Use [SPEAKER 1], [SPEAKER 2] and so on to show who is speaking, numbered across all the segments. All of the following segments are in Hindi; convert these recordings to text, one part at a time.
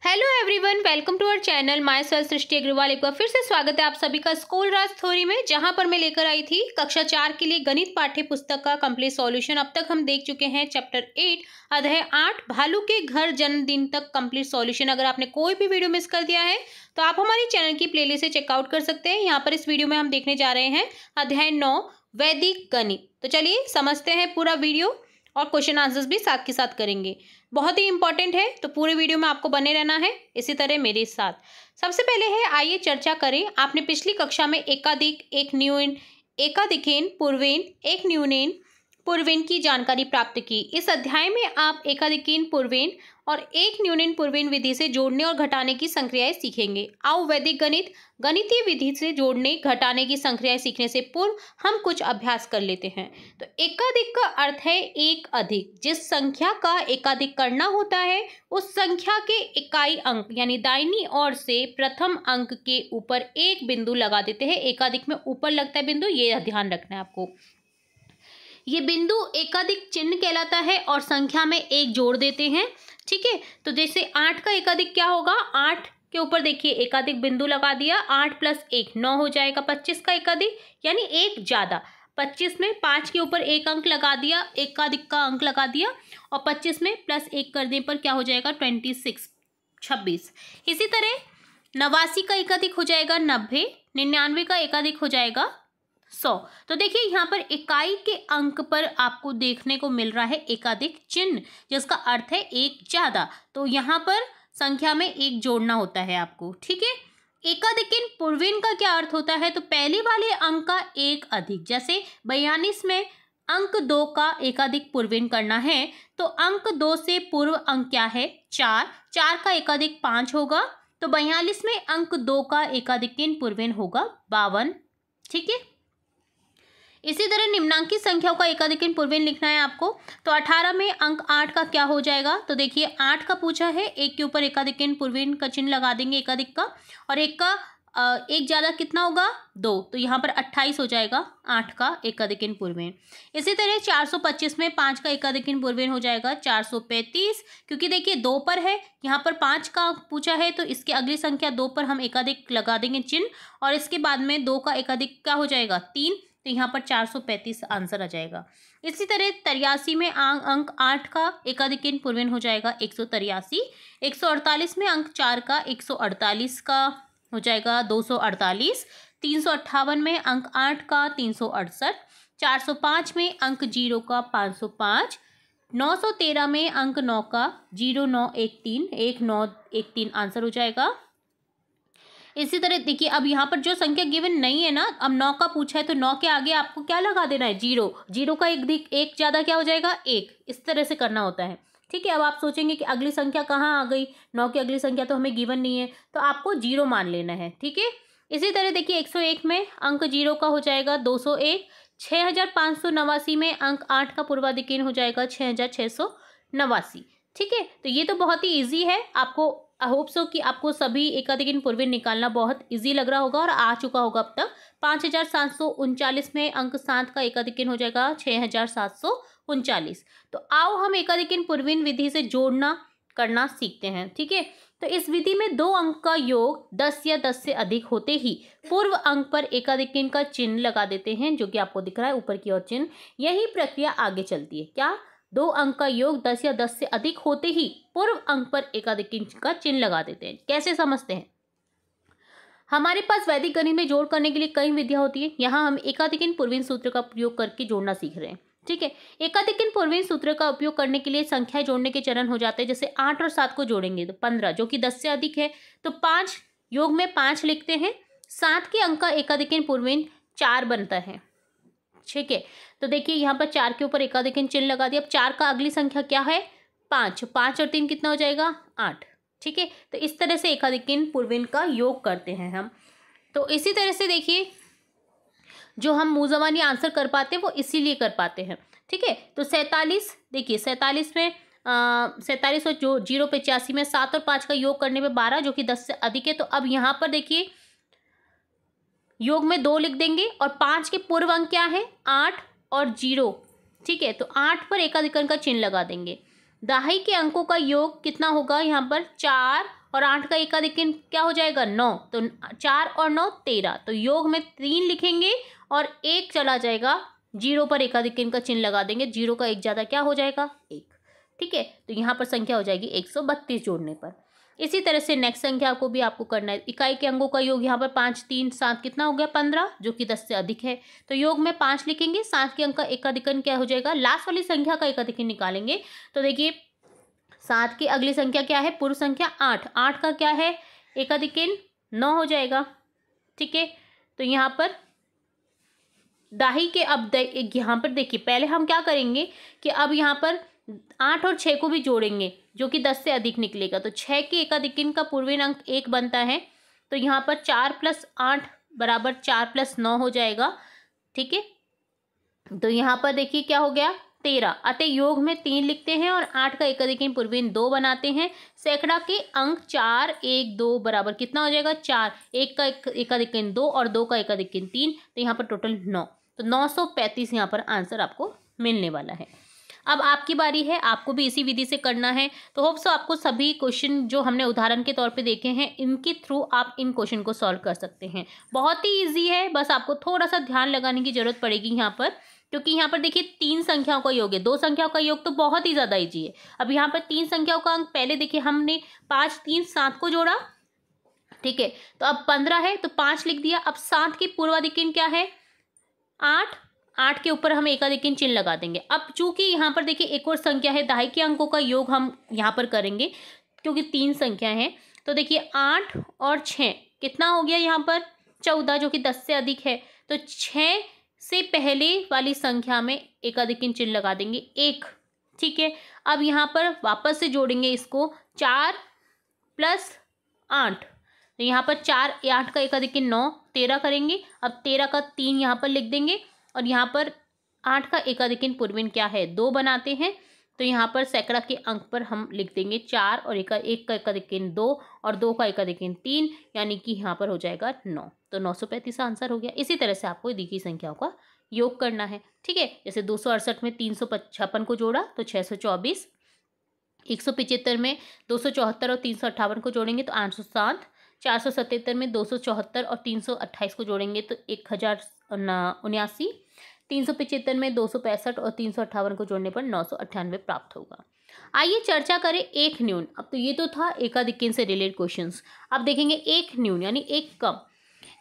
[SPEAKER 1] Hello everyone, welcome to our channel myself Srishti Agarwal. एक बार फिर से स्वागत है आप सभी का स्कूल राज थ्योरी में, जहां पर मैं लेकर आई थी कक्षा 4 के लिए गणित पाठ्य पुस्तक का कंप्लीट सॉल्यूशन। अब तक हम देख चुके हैं चैप्टर 8 अध्याय 8 भालू के घर जन्मदिन तक कंप्लीट सॉल्यूशन। अगर आपने कोई भी वीडियो मिस कर दिया है तो आप हमारी चैनल की प्लेलिस्ट से चेकआउट कर सकते हैं। यहाँ पर इस वीडियो में हम देखने जा रहे हैं अध्याय 9 वैदिक गणित। तो चलिए समझते हैं पूरा वीडियो और क्वेश्चन आंसर्स भी साथ के साथ करेंगे। बहुत ही इंपॉर्टेंट है, तो पूरे वीडियो में आपको बने रहना है इसी तरह मेरे साथ। सबसे पहले है, आइए चर्चा करें। आपने पिछली कक्षा में एकाधिक, एक न्यून, एकाधिकेन, पूर्वेन, एक न्यूनेन, पूर्वेन की जानकारी प्राप्त की। इस अध्याय में आप एकाधिकेन पूर्वेन और एक न्यूनेन पूर्वेन विधि से जोड़ने और घटाने की संक्रियाएं सीखेंगे। आओ वैदिक गणित गणितीय विधि से जोड़ने घटाने की संक्रियाएं सीखने से पूर्व हम कुछ अभ्यास कर लेते हैं। तो एकाधिक का अर्थ है एक अधिक। जिस संख्या का एकाधिक करना होता है उस संख्या के इकाई अंक यानी दाहिनी ओर से प्रथम अंक के ऊपर एक बिंदु लगा देते हैं। एकाधिक में ऊपर लगता है बिंदु, ये ध्यान रखना है आपको। ये बिंदु एकाधिक चिन्ह कहलाता है और संख्या में एक जोड़ देते हैं। ठीक है, तो जैसे 8 का एकाधिक क्या होगा, 8 के ऊपर देखिए एकाधिक बिंदु लगा दिया, 8 + 1 9 हो जाएगा। 25 का एकाधिक यानी एक ज्यादा, 25 में 5 के ऊपर एक अंक लगा दिया, एकाधिक का अंक लगा दिया और 25 में +1 करने पर क्या हो जाएगा 26 26। इसी तरह 89 का एकाधिक हो जाएगा 90, 99 का एकाधिक हो जाएगा 100। तो देखिए यहाँ पर इकाई के अंक पर आपको देखने को मिल रहा है एकाधिक चिन्ह, जिसका अर्थ है एक ज्यादा। तो यहाँ पर संख्या में एक जोड़ना होता है आपको। ठीक है, एकाधिकेन पूर्वेन का क्या अर्थ होता है, तो पहले वाले अंक का एक अधिक। जैसे 42 में अंक 2 का एकाधिक पूर्वेन करना है तो अंक 2 से पूर्व अंक क्या है 4, 4 का एकाधिक 5 होगा। तो 42 में अंक 2 का एकाधिकेन पूर्वेन होगा 52। ठीक है, इसी तरह निम्नांकित संख्याओं का एकाधिकेन पूर्वेन लिखना है आपको। तो 18 में अंक 8 का क्या हो जाएगा, तो देखिए 8 का पूछा है, एक के ऊपर एकाधिकेन पूर्वेन का चिन्ह लगा देंगे एकाधिक का, और एक का एक ज्यादा कितना होगा 2, तो यहाँ पर 28 हो जाएगा 8 का एकाधिकेन पूर्वेन। इसी तरह 425 में 5 का एकाधिकेन पूर्वेन हो जाएगा 435, क्योंकि देखिए 2 पर है, यहाँ पर 5 का पूछा है तो इसके अगली संख्या 2 पर हम एकाधिक लगा देंगे चिन्ह, और इसके बाद में 2 का एकाधिक क्या हो जाएगा 3, तो यहाँ पर 435 आंसर आ जाएगा। इसी तरह 83 में अंक 8 का एकाधिकेन पूर्वेन हो जाएगा 183, 148 में अंक 4 का 148 का हो जाएगा 248, 358 में अंक 8 का 368, 405 में अंक 0 का 505, 913 में अंक 9 का 0913 1913 आंसर हो जाएगा। इसी तरह देखिए अब यहाँ पर जो संख्या गिवन नहीं है ना, अब 9 का पूछा है तो 9 के आगे आपको क्या लगा देना है 0, 0 का एक ज्यादा क्या हो जाएगा 1, इस तरह से करना होता है। ठीक है, अब आप सोचेंगे कि अगली संख्या कहाँ आ गई, 9 की अगली संख्या तो हमें गिवन नहीं है, तो आपको 0 मान लेना है। ठीक है, इसी तरह देखिए 101 में अंक 0 का हो जाएगा 201, 6589 में अंक 8 का पूर्वाधिकेन हो जाएगा 6689। ठीक है, तो ये तो बहुत ही ईजी है। आपको आई होप सो कि आपको सभी एकाधिकेन पूर्वेन निकालना बहुत इजी लग रहा होगा और आ चुका होगा अब तक। 5739 में अंक 7 का एकाधिकेन हो जाएगा 6739। तो आओ हम एकाधिकेन पूर्वेन विधि से जोड़ना करना सीखते हैं। ठीक है, तो इस विधि में 2 अंक का योग 10 या 10 से अधिक होते ही पूर्व अंक पर एकाधिकेन का चिन्ह लगा देते हैं, जो कि आपको दिख रहा है ऊपर की ओर चिन्ह। यही प्रक्रिया आगे चलती है। क्या, 2 अंक का योग 10 या 10 से अधिक होते ही पूर्व अंक पर एकाधिकेन का चिन्ह लगा देते हैं। कैसे समझते हैं, हमारे पास वैदिक गणित में जोड़ करने के लिए कई विधियां होती है। यहाँ हम एकाधिकेन पूर्वेन सूत्र का प्रयोग करके जोड़ना सीख रहे हैं। ठीक है, एकाधिकेन पूर्वेन सूत्र का उपयोग करने के लिए संख्या जोड़ने के चरण हो जाते हैं। जैसे 8 और 7 को जोड़ेंगे तो 15, जो कि 10 से अधिक है, तो 5 योग में 5 लिखते हैं। 7 के अंक का एकाधिकेन पूर्वेन 4 बनता है। ठीक है, तो देखिए यहाँ पर 4 के ऊपर एकाधिकेन चिन्ह लगा दिया। अब 4 का अगली संख्या क्या है 5, 5 और 3 कितना हो जाएगा 8। ठीक है, तो इस तरह से एकाधिकेन पूर्वेन का योग करते हैं हम। तो इसी तरह से देखिए जो हम मुँह ज़बानी आंसर कर पाते हैं वो इसीलिए कर पाते हैं। ठीक है, तो 47 देखिए 47 में 47 और जो 0 पे 85 में 7 और 5 का योग करने में 12, जो कि 10 से अधिक है। तो अब यहाँ पर देखिए योग में 2 लिख देंगे और 5 के पूर्व अंक क्या है 8 और 0। ठीक है, तो 8 पर एकाधिकरण का चिन्ह लगा देंगे। दहाई के अंकों का योग कितना होगा यहाँ पर 4 और 8 का एकाधिक क्या हो जाएगा 9, तो 4 और 9 13, तो योग में 3 लिखेंगे और 1 चला जाएगा, 0 पर एकाधिक का चिन्ह लगा देंगे, 0 का 1 ज़्यादा क्या हो जाएगा 1। ठीक है, तो यहाँ पर संख्या हो जाएगी 132 जोड़ने पर। इसी तरह से नेक्स्ट संख्या को भी आपको करना है। इकाई के अंकों का योग यहाँ पर 5 3 7 कितना हो गया 15, जो कि 10 से अधिक है, तो योग में 5 लिखेंगे। 7 के अंक का एकाधिकन क्या हो जाएगा, लास्ट वाली संख्या का एकाधिकन निकालेंगे। तो देखिए 7 की अगली संख्या क्या है, पूर्व संख्या 8, 8 का क्या है एकाधिकन 9 हो जाएगा। ठीक है, तो यहाँ पर दाही के अब यहाँ पर देखिए पहले हम क्या करेंगे कि अब यहाँ पर 8 और 6 को भी जोड़ेंगे, जो कि 10 से अधिक निकलेगा। तो 6 के एकाधिकन का पूर्वेन अंक 1 बनता है, तो यहाँ पर 4 + 8 बराबर 4 + 9 हो जाएगा। ठीक है, तो यहाँ पर देखिए क्या हो गया 13, अतः योग में 3 लिखते हैं और 8 का एकाधिकन पूर्वेन 2 बनाते हैं। सैकड़ा के अंक 4 1 2 बराबर कितना हो जाएगा 4, 1 का एकाधिकन 2 और 2 का एकाधिकन 3, तो यहाँ पर टोटल 9, तो 935 यहाँ पर आंसर आपको मिलने वाला है। अब आपकी बारी है, आपको भी इसी विधि से करना है। तो होप सो आपको सभी क्वेश्चन जो हमने उदाहरण के तौर पे देखे हैं, इनके थ्रू आप इन क्वेश्चन को सॉल्व कर सकते हैं। बहुत ही इजी है, बस आपको थोड़ा सा ध्यान लगाने की जरूरत पड़ेगी यहाँ पर, क्योंकि यहाँ पर देखिए 3 संख्याओं का योग है, 2 संख्याओं का योग तो बहुत ही ज़्यादा ईजी है। अब यहाँ पर 3 संख्याओं का अंक पहले देखिए हमने 5 3 7 को जोड़ा। ठीक है, तो अब 15 है तो 5 लिख दिया। अब 7 की पूर्वाधिकन क्या है 8, 8 के ऊपर हम एकाधिकन चिन्ह लगा देंगे। अब चूंकि यहाँ पर देखिए एक और संख्या है, दाही के अंकों का योग हम यहाँ पर करेंगे, क्योंकि 3 संख्या है। तो देखिए 8 और 6 कितना हो गया यहाँ पर 14, जो कि 10 से अधिक है, तो 6 से पहले वाली संख्या में एकाधिकन चिन्ह लगा देंगे 1। ठीक है, अब यहाँ पर वापस से जोड़ेंगे इसको, 4 + 8, तो यहाँ पर 4 8 का एकाधिकन 9, 13 करेंगे। अब 13 का 3 यहाँ पर लिख देंगे और यहाँ पर 8 का एकाधिकन पूर्वेन क्या है 2 बनाते हैं, तो यहाँ पर सैकड़ा के अंक पर हम लिख देंगे 4 और 1 का एकाधिकन 2 और 2 का एकाधिकन 3, यानी कि यहाँ पर हो जाएगा 9, तो 935 आंसर हो गया। इसी तरह से आपको दी गई संख्याओं का योग करना है। ठीक है, जैसे 268 में 356 को जोड़ा तो 624, 175 में 274 और 358 को जोड़ेंगे तो 807, 477 में 274 और 328 को जोड़ेंगे तो 1079, 375 में 265 और 358 को जोड़ने पर 998 प्राप्त होगा। आइए चर्चा करें एक न्यून। अब तो ये तो था एकाधिकन से रिलेटेड क्वेश्चंस। अब देखेंगे एक न्यून यानी एक कम।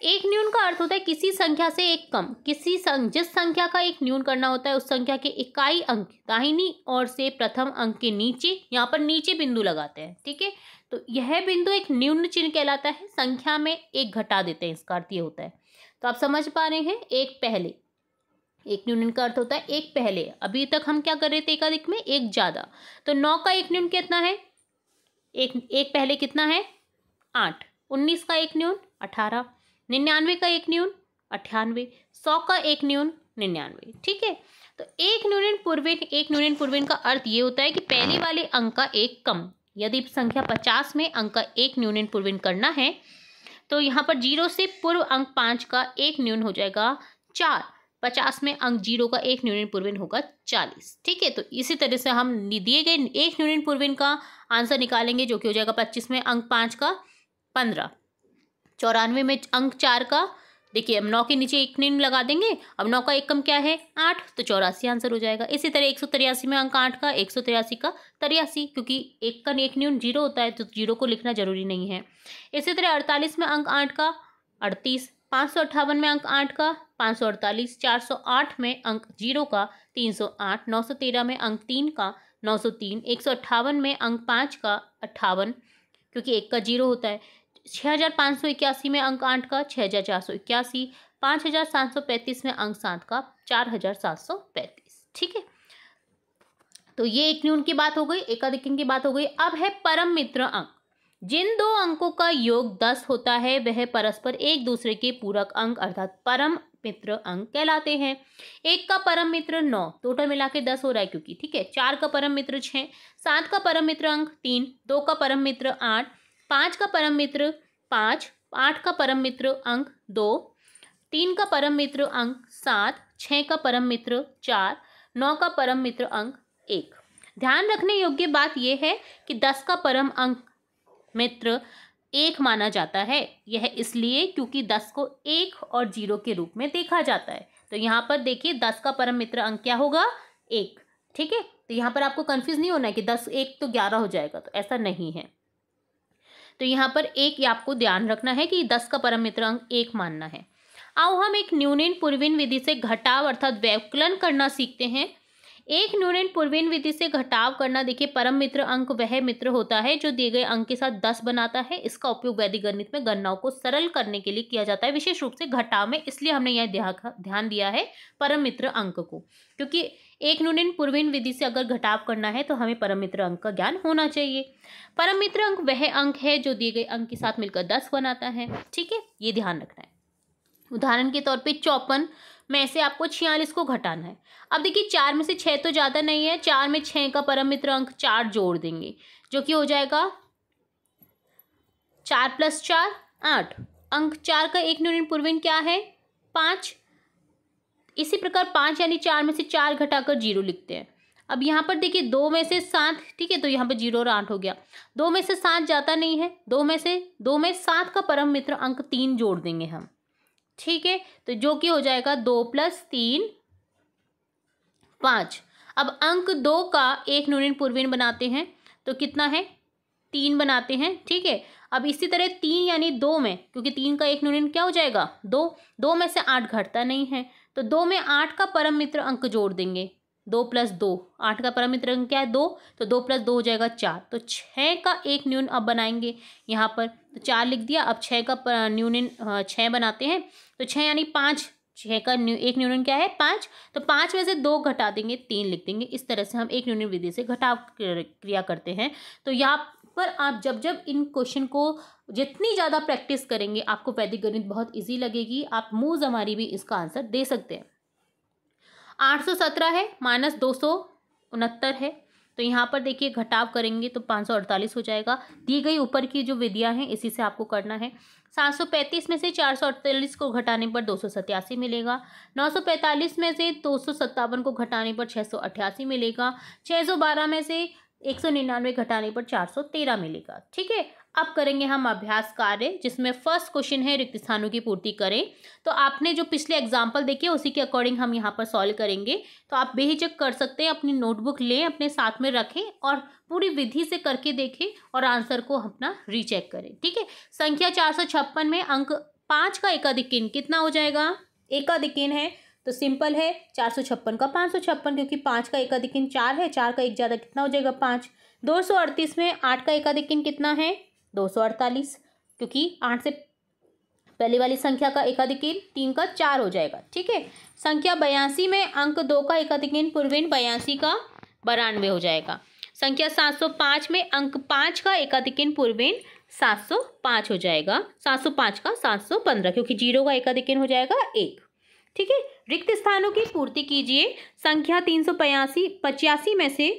[SPEAKER 1] एक न्यून का अर्थ होता है किसी संख्या से एक कम, जिस संख्या का एक न्यून करना होता है उस संख्या के इकाई अंक दाहिनी ओर से प्रथम अंक के नीचे, यहाँ पर नीचे बिंदु लगाते हैं। ठीक है, तो यह बिंदु एक न्यून चिन्ह कहलाता है। संख्या में एक घटा देते हैं, इसका अर्थ ये होता है। तो आप समझ पा रहे हैं, एक पहले, एक न्यून का अर्थ होता है एक पहले। अभी तक हम क्या कर रहे थे एकाधिक में एक ज्यादा, तो 9 का एक न्यून कितना है, एक पहले कितना है 8, 19 का एक न्यून 18, 99 का एक न्यून 98, 100 का एक न्यून 99। ठीक है, तो एक न्यूनन पूर्वेन का अर्थ ये होता है कि पहले वाले अंक का एक कम। यदि संख्या 50 में अंक का एक न्यूनन पूर्वेन करना है तो यहाँ पर 0 से पूर्व अंक 5 का एक न्यून हो जाएगा 4, 50 में अंक 0 का एक न्यूनन पूर्वेन होगा 40। ठीक है, तो इसी तरह से हम दिए गए एक न्यूनन पूर्वेन का आंसर निकालेंगे, जो कि हो जाएगा 25 में अंक 5 का 15, 94 में अंक 4 का, देखिए अब 9 के नीचे एक न्यून लगा देंगे। अब 9 का एक कम क्या है 8, तो 84 आंसर हो जाएगा। इसी तरह 183 में अंक 8 का, 183 का 83, क्योंकि एक का एक न्यून 0 होता है तो 0 को लिखना जरूरी नहीं है। इसी तरह 48 में अंक 8 का 38, 558 में अंक 8 का 548, 408 में अंक 0 का 308, 913 में अंक 3 का 903, 158 में अंक 5 का 58, क्योंकि एक का 0 होता है, 6581 में अंक 8 का 6481, 5735 में अंक 7 का 4735। ठीक है, तो ये एक न्यून की बात हो गई, एकाधिकन की बात हो गई। अब है परम मित्र अंक। जिन दो अंकों का योग 10 होता है वह परस्पर एक दूसरे के पूरक अंक अर्थात परम मित्र अंक कहलाते हैं। एक का परम मित्र 9, टोटल मिला के 10 हो रहा है क्योंकि, ठीक है। 4 का परम मित्र 6, 7 का परम मित्र अंक 3, 2 का परम मित्र 8, 5 का परम मित्र 5, 8 का परम मित्र अंक 2, 3 का परम मित्र अंक 7, 6 का परम मित्र 4, 9 का परम मित्र अंक 1। ध्यान रखने योग्य बात यह है कि 10 का परम अंक मित्र 1 माना जाता है। यह इसलिए क्योंकि 10 को 1 और 0 के रूप में देखा जाता है। तो यहाँ पर देखिए 10 का परम मित्र अंक क्या होगा? 1। ठीक है, तो यहाँ पर आपको कंफ्यूज नहीं होना है कि 10 1 तो 11 हो जाएगा, तो ऐसा नहीं है। तो यहाँ पर एक ये आपको ध्यान रखना है कि 10 का परम मित्र अंक 1 मानना है। आओ हम एक न्यूनन पूर्वीन विधि से घटाव अर्थात व्यवकलन करना सीखते हैं। एक न्यूनन पूर्वीन विधि से घटाव करना, देखिए परम मित्र अंक वह मित्र होता है जो दिए गए अंक के साथ 10 बनाता है। इसका उपयोग वैदिक गणित में गणनाओं को सरल करने के लिए किया जाता है, विशेष रूप से घटाव में। इसलिए हमने यह ध्यान दिया है परम मित्र अंक को, क्योंकि एक न्यूनन पूर्वीन विधि से अगर घटाव करना है तो हमें परम मित्र अंक का ज्ञान होना चाहिए। परम मित्र अंक वह अंक है जो दिए गए अंक के साथ मिलकर 10 बनाता है। ठीक है, ये ध्यान रखना है। उदाहरण के तौर पे 54 में से आपको 46 को घटाना है। अब देखिए 4 में से 6 तो ज़्यादा नहीं है, 4 में 6 का परम मित्र अंक 4 जोड़ देंगे, जो कि हो जाएगा 4 + 4 8। अंक 4 का एक न्यूनन पूर्वीन क्या है? 5। इसी प्रकार 5 यानी 4 में से 4 घटाकर 0 लिखते हैं। अब यहाँ पर देखिए 2 में से 7, ठीक है, तो यहाँ पर 0 और 8 हो गया। 2 में से 7 जाता नहीं है, 2 में 7 का परम मित्र अंक 3 जोड़ देंगे हम। ठीक है, तो जो कि हो जाएगा 2 + 3 5। अब अंक 2 का एक न्यूनन पूर्वीन बनाते हैं तो कितना है? 3 बनाते हैं। ठीक है, अब इसी तरह 3 यानी 2 में, क्योंकि 3 का एक न्यूनन क्या हो जाएगा? 2 में से 8 घटता नहीं है, तो 2 में 8 का परम मित्र अंक जोड़ देंगे। 2 + 2, 8 का परम मित्र अंक क्या है? 2, तो 2 + 2 हो जाएगा 4। तो 6 का एक न्यूनन अब बनाएंगे यहाँ पर, तो 4 लिख दिया। अब 6 का न्यूनन 6 बनाते हैं, तो 6 यानी 5, 6 का एक न्यूनन क्या है? 5, तो 5 में से 2 घटा देंगे, 3 लिख देंगे। इस तरह से हम एक न्यूनन विधि से घटाव क्रिया करते हैं। तो यहाँ पर आप जब इन क्वेश्चन को जितनी ज़्यादा प्रैक्टिस करेंगे आपको वैदिक गणित बहुत ईजी लगेगी। आप मुँह जमारी भी इसका आंसर दे सकते हैं। 817 है -269 है, तो यहाँ पर देखिए घटाव करेंगे तो 548 हो जाएगा। दी गई ऊपर की जो विधियाँ हैं इसी से आपको करना है। 735 में से 448 को घटाने पर 287 मिलेगा। 945 में से 257 को घटाने पर 688 मिलेगा। 612 में से 199 घटाने पर 413 मिलेगा। ठीक है, अब करेंगे हम अभ्यास कार्य, जिसमें फर्स्ट क्वेश्चन है रिक्त स्थानों की पूर्ति करें। तो आपने जो पिछले एग्जाम्पल देखे उसी के अकॉर्डिंग हम यहाँ पर सॉल्व करेंगे। तो आप बेहिचक कर सकते हैं, अपनी नोटबुक लें, अपने साथ में रखें और पूरी विधि से करके देखें और आंसर को अपना रीचेक करें। ठीक है, संख्या 456 में अंक 5 का एकाधिक कितना हो जाएगा? एकाधिक है तो सिंपल है, 456 का 556, क्योंकि 5 का एकाधिक 4 है, 4 का एक ज़्यादा कितना हो जाएगा? 5। 238 में 8 का एकाधिक कितना है? 248, क्योंकि 8 से पहले वाली संख्या का एकाधिक 3 का 4 हो जाएगा। ठीक है, संख्या 82 में अंक 2 का एकाधिक पूर्वीन 82 का 92 हो जाएगा। संख्या 705 में अंक 5 का एकाधिक पूर्वीन 705 हो जाएगा। 705 का 715, क्योंकि 0 का एकाधिक हो जाएगा 1। ठीक है, रिक्त स्थानों की पूर्ति कीजिए। संख्या 385 में से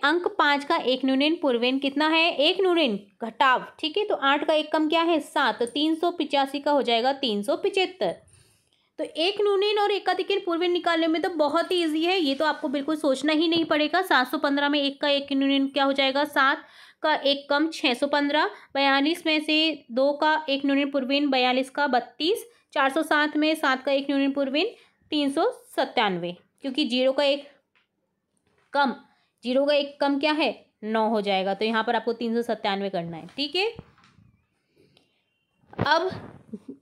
[SPEAKER 1] अंक 5 का एक न्यूनन पूर्वीन कितना है? एक न्यूनन घटाव। ठीक है, तो 8 का एक कम क्या है? 7, तो 385 का हो जाएगा 375। तो एक न्यूनन और एकाधिक पूर्वीन निकालने में तो बहुत ही ईजी है, ये तो आपको बिल्कुल सोचना ही नहीं पड़ेगा। 715 में 1 का एक न्यूनन क्या हो जाएगा? 7 का एक कम 615। 42 में से 2 का एक न्यूनन पूर्वीन 42 का 32। 407 में 7 का एक न्यूनन पूर्वीन 397, क्योंकि 0 का एक कम क्या है? 9 हो जाएगा। तो यहाँ पर आपको 397 करना है। ठीक है, अब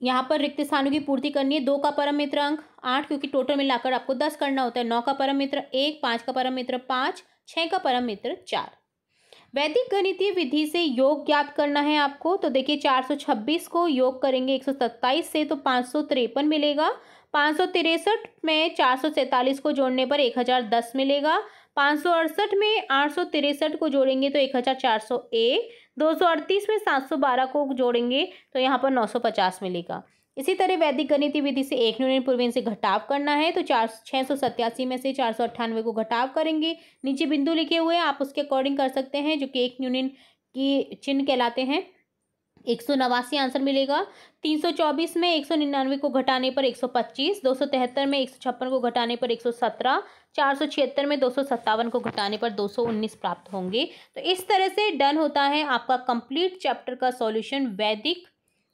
[SPEAKER 1] यहाँ पर रिक्त स्थानों की पूर्ति करनी है। 2 का परम मित्र अंक 8, क्योंकि टोटल मिलाकर आपको 10 करना होता है। 9 का परम मित्र 1, 5 का परम मित्र 5, 6 का परम मित्र 4। वैदिक गणितीय विधि से योग ज्ञात करना है आपको। तो देखिए 426 को योग करेंगे 127 से तो 553 मिलेगा। 563 में 447 को जोड़ने पर 1010 मिलेगा। 568 में 863 को जोड़ेंगे तो 1401। 238 में 712 को जोड़ेंगे तो यहाँ पर 950 मिलेगा। इसी तरह वैदिक गणितीय विधि से एक न्यूनन पूर्वीन से घटाव करना है। तो 687 में से 498 को घटाव करेंगे। नीचे बिंदु लिखे हुए हैं, आप उसके अकॉर्डिंग कर सकते हैं, जो कि एक न्यूनन की चिन्ह कहलाते हैं। 189 आंसर मिलेगा। 324 में 199 को घटाने पर 125, 273 में 156 को घटाने पर 117, 476 में 257 को घटाने पर 219 प्राप्त होंगे। तो इस तरह से डन होता है आपका कंप्लीट चैप्टर का सॉल्यूशन वैदिक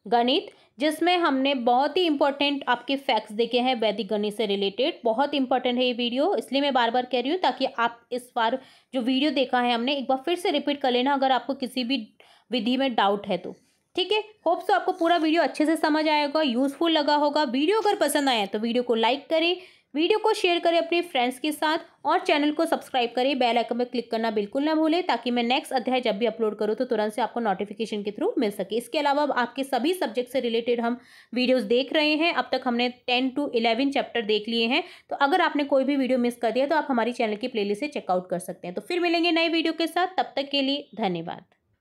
[SPEAKER 1] गणित, जिसमें हमने बहुत ही इंपॉर्टेंट आपके फैक्ट्स देखे हैं वैदिक गणित से रिलेटेड। बहुत इंपॉर्टेंट है ये वीडियो, इसलिए मैं बार बार कह रही हूँ ताकि आप इस बार जो वीडियो देखा है हमने एक बार फिर से रिपीट कर लेना अगर आपको किसी भी विधि में डाउट है तो। ठीक है, होप सो आपको पूरा वीडियो अच्छे से समझ आया होगा, यूजफुल लगा होगा। वीडियो अगर पसंद आया तो वीडियो को लाइक करें, वीडियो को शेयर करें अपने फ्रेंड्स के साथ और चैनल को सब्सक्राइब करें। बेल आइकन पर क्लिक करना बिल्कुल ना भूलें ताकि मैं नेक्स्ट अध्याय जब भी अपलोड करूँ तो तुरंत से आपको नोटिफिकेशन के थ्रू मिल सके। इसके अलावा आपके सभी सब्जेक्ट से रिलेटेड हम वीडियोस देख रहे हैं। अब तक हमने 10 to 11 चैप्टर देख लिए हैं। तो अगर आपने कोई भी वीडियो मिस कर दिया तो आप हमारी चैनल की प्लेलिस्ट से चेकआउट कर सकते हैं। तो फिर मिलेंगे नए वीडियो के साथ, तब तक के लिए धन्यवाद।